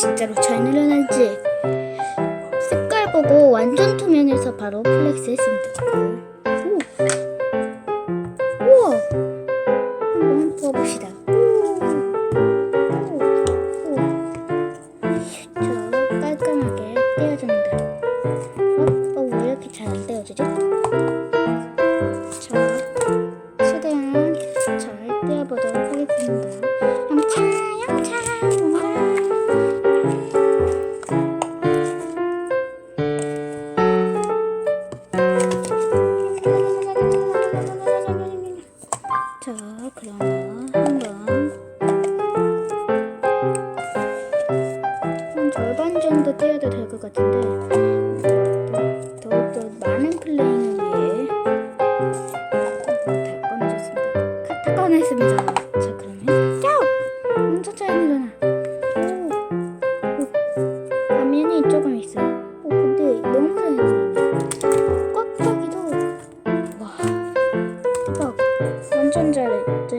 진짜로 잘 늘어날지. 색깔 보고 완전 투명해서 바로 플렉스 했습니다. 오. 우와, 한번 부어봅시다. 자, 깔끔하게 떼어줍니다. 왜 이렇게 잘 안 떼어지지? 자, 최대한 잘 떼어보도록 하겠습니다. 영차 자, 그러면 한 절반 정도 떼어도 될 것 같은데 더욱더 많은 플레잉을 위해 다 꺼내줬습니다. 다 꺼냈습니다. 자, 그러면 엄청 잘 늘어나. 화면이 조금 있어요. 근데 너무 잘 늘어나. 꽉꽉이도 와, 대박. 완전 잘해. 자,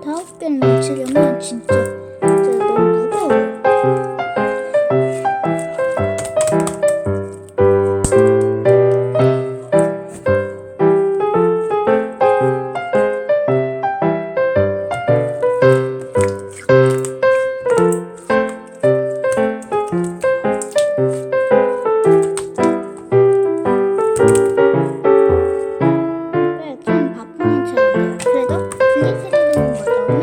거품을 치려면 진짜 너무 무거워요. 좀 바쁘면 잘 안 돼요. 그래도 글리세린을 넣으면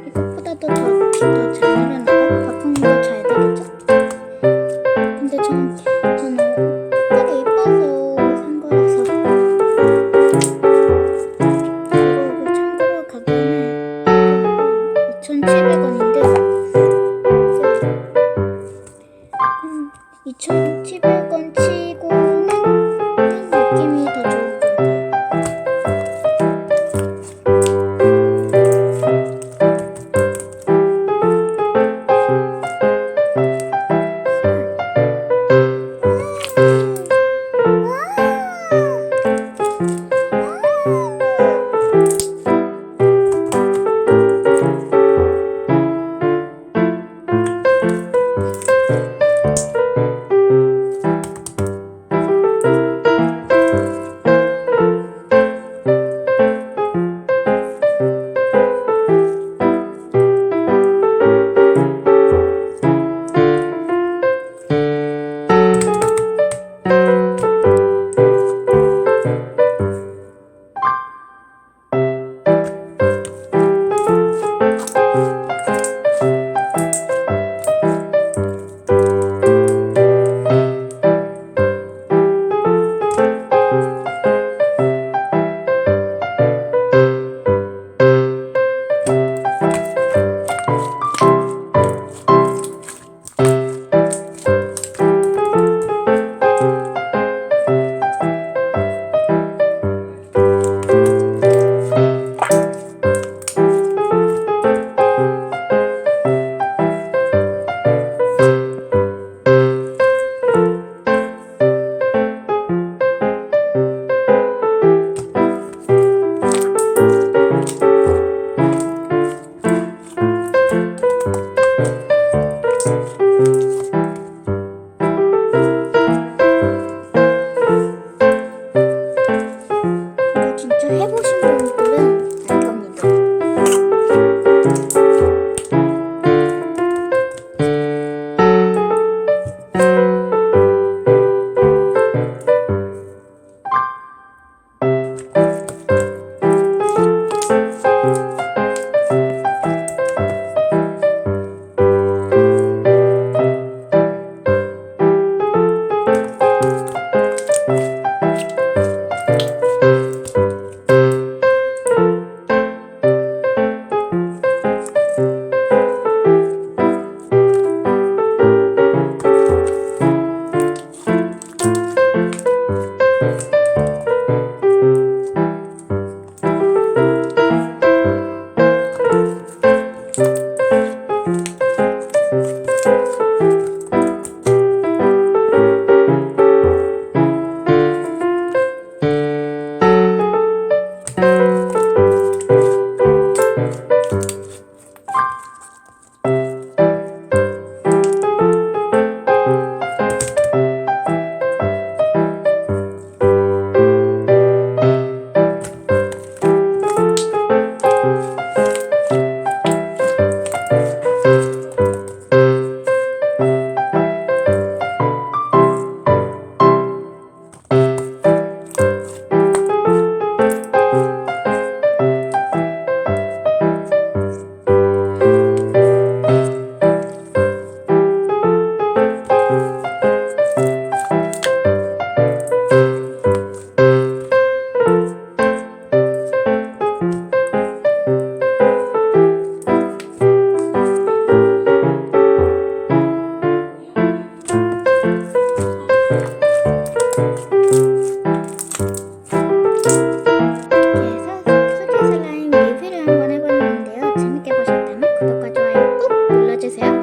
이것보다도 더 잘 늘어나고 바풍도 잘 되겠죠? 근데 저는 색깔이 예뻐서 산 거라서. 그리고 참고로 가격은 2,700원인데 2,700원 치고는 느낌이 더 좋은 것 같아요. 구독과 좋아요 꾹 눌러주세요.